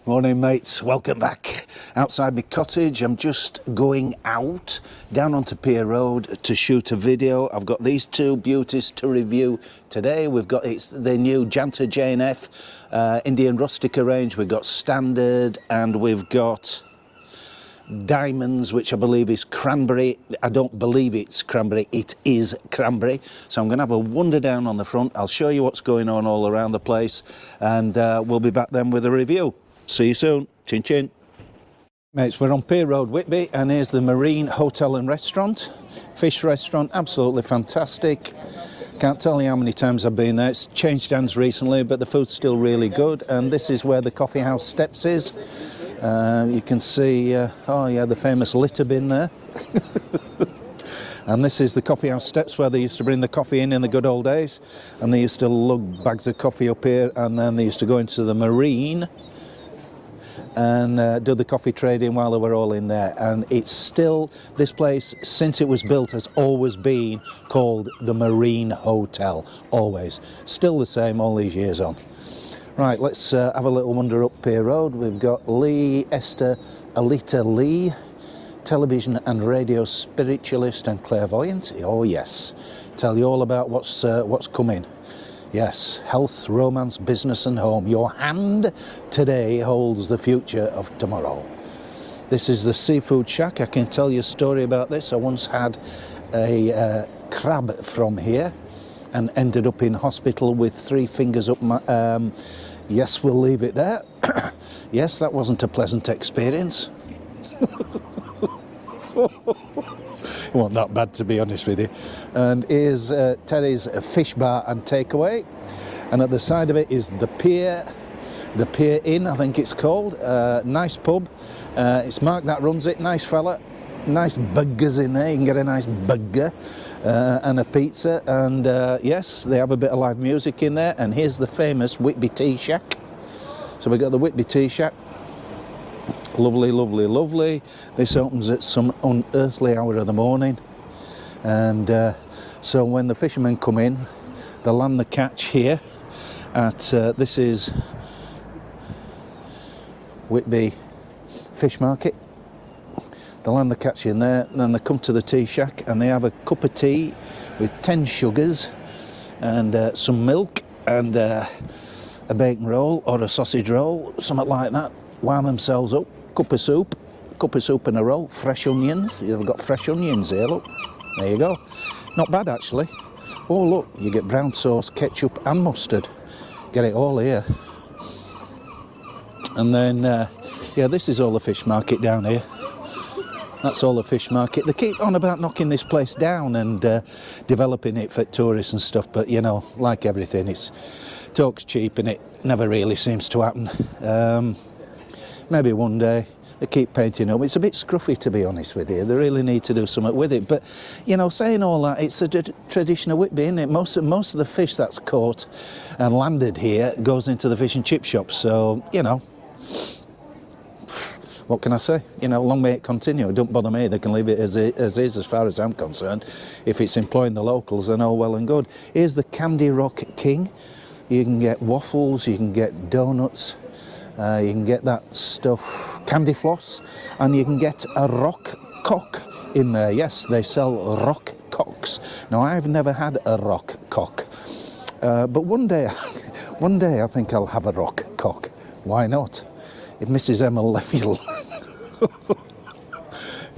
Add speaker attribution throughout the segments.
Speaker 1: Morning mates, welcome back. Outside my cottage, I'm just going out down onto Pier Road to shoot a video. I've got these two beauties to review today. We've got the new Janta J&F Indian Rustica range. We've got Standard and we've got Diamonds, which I believe is cranberry. I don't believe it's cranberry, it is cranberry. So I'm going to have a wander down on the front. I'll show you what's going on all around the place and we'll be back then with a review. See you soon. Chin chin. Mates, we're on Pier Road, Whitby, and here's the Marine Hotel and Restaurant. Fish restaurant, absolutely fantastic. Can't tell you how many times I've been there. It's changed hands recently, but the food's still really good. And this is where the coffee house steps is. You can see, oh yeah, the famous litter bin there. And this is the coffee house steps where they used to bring the coffee in the good old days. And they used to lug bags of coffee up here, and then they used to go into the Marine and do the coffee trading while they were all in there. And it's still, this place since it was built has always been called the Marine Hotel, always. Still the same all these years on. Right, let's have a little wander up Pier Road. We've got Lee, Esther, Alita Lee, television and radio spiritualist and clairvoyant. Oh yes, tell you all about what's coming. Yes, health, romance, business and home. Your hand today holds the future of tomorrow. This is the Seafood Shack. I can tell you a story about this. I once had a crab from here and ended up in hospital with 3 fingers up my... yes, we'll leave it there. Yes, that wasn't a pleasant experience. It wasn't that bad, to be honest with you. And here's Terry's Fish Bar and Takeaway. And at the side of it is the Pier Inn, I think it's called. Nice pub. It's Mark that runs it, nice fella. Nice burgers in there, you can get a nice burger and a pizza. And yes, they have a bit of live music in there. And here's the famous Whitby Tea Shack. So we've got the Whitby Tea Shack. Lovely, lovely, lovely. This opens at some unearthly hour of the morning. And so when the fishermen come in, they'll land the catch here at, this is Whitby Fish Market. They'll land the catch in there, and then they come to the tea shack and they have a cup of tea with 10 sugars and some milk and a bacon roll or a sausage roll, something like that. Warm themselves up. Cup of soup and a roll, fresh onions. You've got fresh onions here, look. There you go. Not bad, actually. Oh, look, you get brown sauce, ketchup and mustard. Get it all here. And then, yeah, this is all the fish market down here. That's all the fish market. They keep on about knocking this place down and developing it for tourists and stuff, but, you know, like everything, it's talk's cheap and it never really seems to happen. Maybe one day. They keep painting up. It's a bit scruffy, to be honest with you. They really need to do something with it. But, you know, saying all that, it's the tradition of Whitby, isn't it? Most of the fish that's caught and landed here goes into the fish and chip shops. So, you know, what can I say? You know, long may it continue. It don't bother me. They can leave it as is, as far as I'm concerned. If it's employing the locals, then all well and good. Here's the Candy Rock King. You can get waffles, you can get donuts. You can get that stuff, candy floss, and you can get a rock cock in there. Yes, they sell rock cocks. Now, I've never had a rock cock, but one day I think I'll have a rock cock. Why not? If Mrs. Emma Levy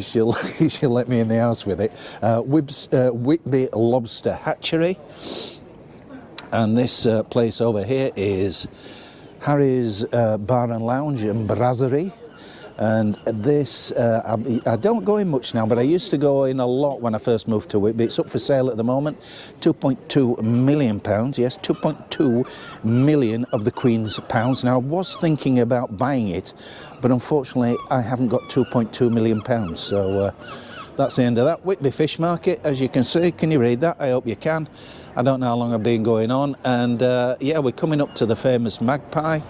Speaker 1: she'll let me in the house with it. Whitby Lobster Hatchery, and this place over here is Harry's Bar and Lounge and Brasserie. And this, I don't go in much now, but I used to go in a lot when I first moved to Whitby. It's up for sale at the moment, £2.2 million, yes, 2.2 million of the Queen's pounds. Now, I was thinking about buying it, but unfortunately, I haven't got 2.2 million pounds, so that's the end of that. Whitby Fish Market, as you can see. Can you read that? I hope you can. I don't know how long I've been going on, and yeah, we're coming up to the famous Magpie.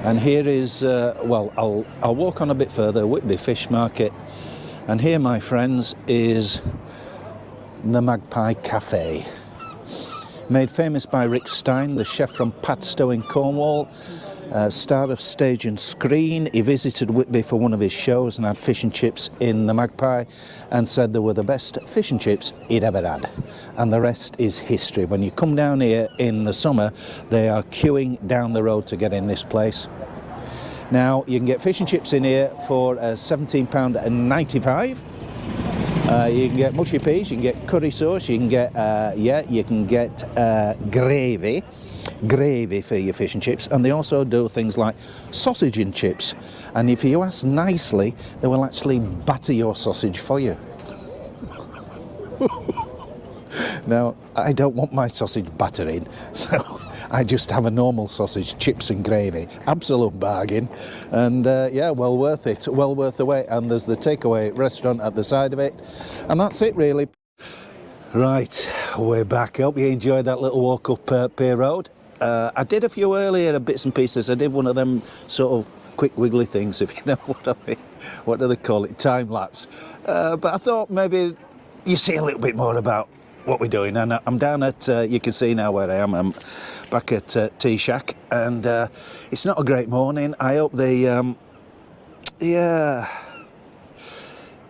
Speaker 1: And here is, well, I'll walk on a bit further, Whitby Fish Market. And here, my friends, is the Magpie Cafe. Made famous by Rick Stein, the chef from Padstow in Cornwall. Star of Stage and Screen. He visited Whitby for one of his shows and had fish and chips in the Magpie and said they were the best fish and chips he'd ever had. And the rest is history. When you come down here in the summer, they are queuing down the road to get in this place. Now, you can get fish and chips in here for £17.95. You can get mushy peas, you can get curry sauce, you can get gravy for your fish and chips, and they also do things like sausage and chips. And if you ask nicely, they will actually batter your sausage for you. Now, I don't want my sausage battering, so I just have a normal sausage, chips and gravy. Absolute bargain. And yeah, well worth it, well worth the wait. And there's the takeaway restaurant at the side of it. And that's it, really. Right, we're back. Hope you enjoyed that little walk up Pier Road. I did a few earlier bits and pieces. I did one of them sort of quick wiggly things, if you know what I mean. What do they call it? Time lapse. But I thought maybe you see a little bit more about what we're doing. And I'm down at, you can see now where I am. I'm back at Tea Shack, and it's not a great morning. I hope the,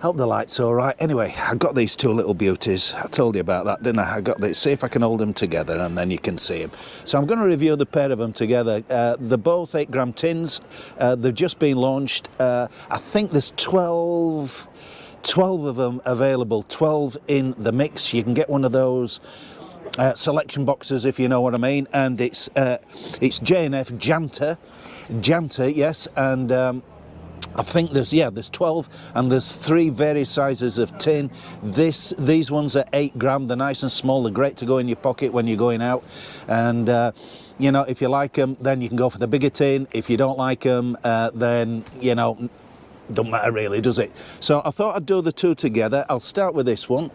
Speaker 1: hope the light's all right. Anyway, I got these two little beauties. I told you about that, didn't I? I got this. See if I can hold them together, and then you can see them. So I'm going to review the pair of them together. They're both 8-gram tins. They've just been launched. I think there's 12 of them available, 12 in the mix. You can get one of those selection boxes, if you know what I mean, and it's J&F Janta, yes, and I think there's 12, and there's 3 various sizes of tin. These ones are 8-gram. They're nice and small. They're great to go in your pocket when you're going out, and you know, if you like them, then you can go for the bigger tin. If you don't like them, then you know, don't matter really, does it? So I thought I'd do the two together. I'll start with this one.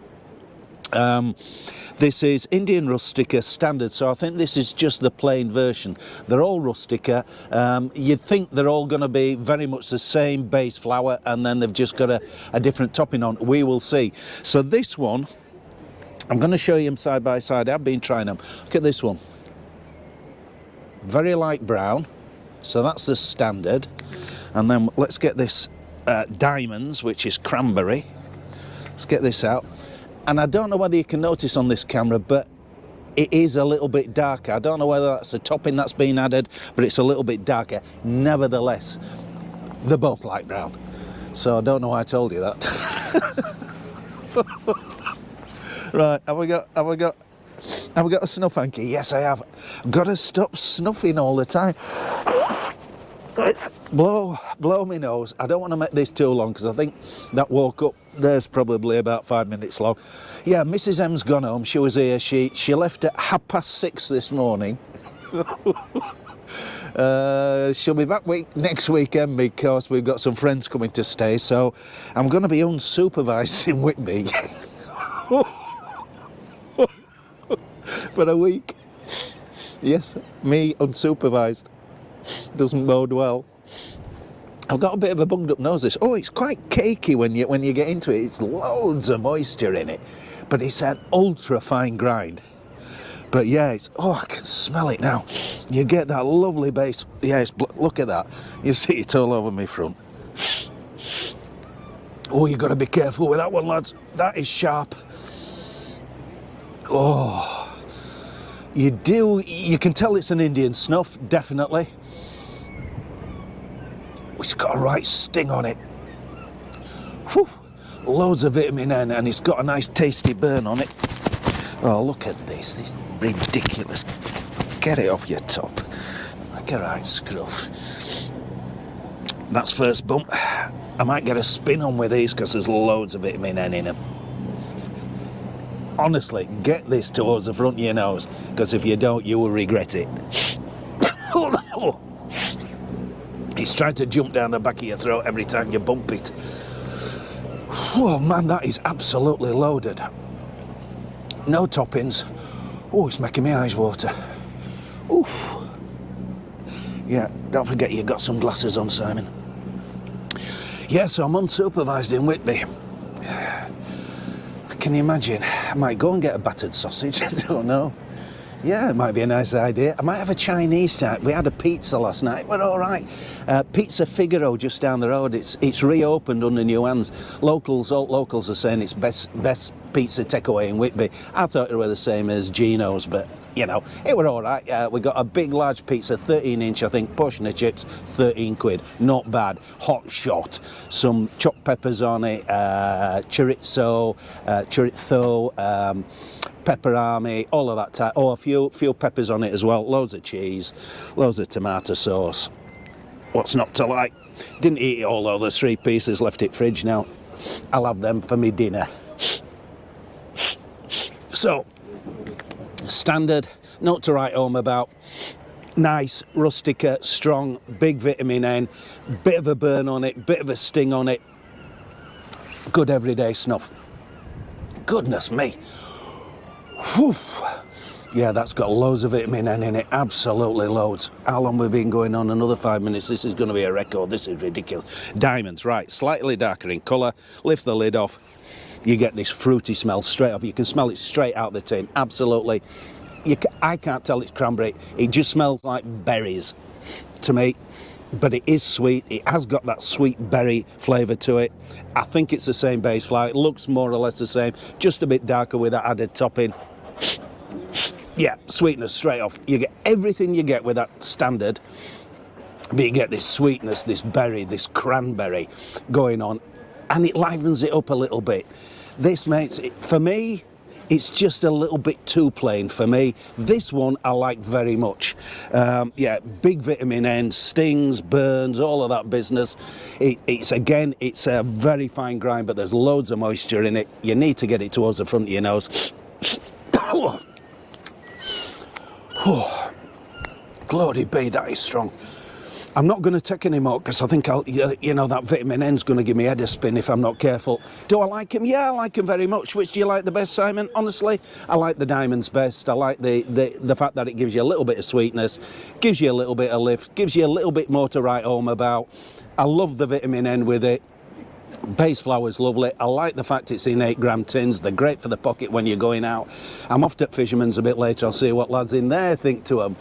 Speaker 1: This is Indian Rustica Standard, so I think this is just the plain version. They're all Rustica. You'd think they're all going to be very much the same base flour, and then they've just got a different topping on. We will see. So this one, I'm going to show you them side by side. I've been trying them. Look at this one. Very light brown. So that's the standard. And then let's get this Diamonds, which is cranberry. Let's get this out. And I don't know whether you can notice on this camera, but it is a little bit darker. I don't know whether that's the topping that's been added, but it's a little bit darker. Nevertheless, they're both light brown. So I don't know why I told you that. Right, have we got a snuff hanky? Yes, I have. I've got to stop snuffing all the time. Let's blow my nose. I don't want to make this too long, because I think that walk up there's probably about 5 minutes long. Yeah, Mrs. M's gone home. She was here. She left at 6:30 this morning. She'll be back next weekend, because we've got some friends coming to stay. So I'm going to be unsupervised in Whitby for a week. Yes, me unsupervised. Doesn't bode well. I've got a bit of a bunged up nose. This. Oh, it's quite cakey when you get into it. It's loads of moisture in it, but it's an ultra fine grind. But yeah, I can smell it now. You get that lovely base. Yeah, look at that. You see it all over my front. Oh, you've got to be careful with that one, lads. That is sharp. Oh, you can tell it's an Indian snuff, definitely. It's got a right sting on it. Whew. Loads of vitamin N, and it's got a nice tasty burn on it. Oh, look at this. This is ridiculous. Get it off your top. Like a right scruff. That's first bump. I might get a spin on with these, because there's loads of vitamin N in them. Honestly, get this towards the front of your nose, because if you don't, you will regret it. It's trying to jump down the back of your throat every time you bump it. Oh man, that is absolutely loaded. No toppings. Oh, it's making my eyes water. Oof. Yeah, don't forget you got some glasses on, Simon. Yeah, so I'm unsupervised in Whitby. Can you imagine? I might go and get a battered sausage, I don't know. Yeah, it might be a nice idea. I might have a Chinese type. We had a pizza last night. We're all right. Pizza Figaro just down the road. It's reopened under new hands. All locals are saying it's best pizza takeaway in Whitby. I thought it were the same as Gino's, but you know, it were all right. We got a big, large pizza, 13-inch, I think, portion of chips, 13 quid. Not bad. Hot shot. Some chopped peppers on it, chorizo, pepperami, all of that type. Oh, a few peppers on it as well. Loads of cheese, loads of tomato sauce. What's not to like? Didn't eat it all though. There's 3 pieces left in fridge now. I'll have them for me dinner. So, standard, not to write home about. Nice, Rustica, strong, big vitamin N, bit of a burn on it, bit of a sting on it. Good everyday snuff. Goodness me. Whew. Yeah, that's got loads of vitamin N in it, absolutely loads. How long we've been going on? Another 5 minutes. This is going to be a record. This is ridiculous. Diamonds, right, slightly darker in colour. Lift the lid off. You get this fruity smell straight off. You can smell it straight out the tin, absolutely. I can't tell it's cranberry. It just smells like berries to me. But it is sweet. It has got that sweet berry flavour to it. I think it's the same base flour. It looks more or less the same, just a bit darker with that added topping. Yeah, sweetness straight off. You get everything you get with that standard, but you get this sweetness, this berry, this cranberry going on, and it livens it up a little bit. This makes it, for me, it's just a little bit too plain for me. This one I like very much. Yeah, big vitamin N, stings, burns, all of that business. It's a very fine grind, but there's loads of moisture in it. You need to get it towards the front of your nose. Glory be, that is strong. I'm not going to take any more because I think that vitamin N's going to give me head a spin if I'm not careful. Do I like him? Yeah, I like him very much. Which do you like the best, Simon? Honestly, I like the diamonds best. I like the fact that it gives you a little bit of sweetness, gives you a little bit of lift, gives you a little bit more to write home about. I love the vitamin N with it. Base flour's lovely. I like the fact it's in 8-gram tins. They're great for the pocket when you're going out. I'm off to Fisherman's a bit later. I'll see what lads in there think to them.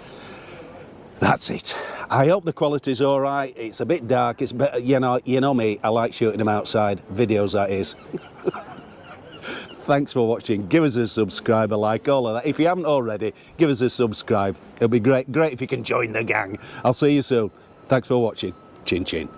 Speaker 1: That's it. I hope the quality's all right. It's a bit dark. It's better, you know me. I like shooting them outside. Videos, that is. Thanks for watching. Give us a subscribe, a like, all of that. If you haven't already, give us a subscribe. It'll be great if you can join the gang. I'll see you soon. Thanks for watching. Chin chin.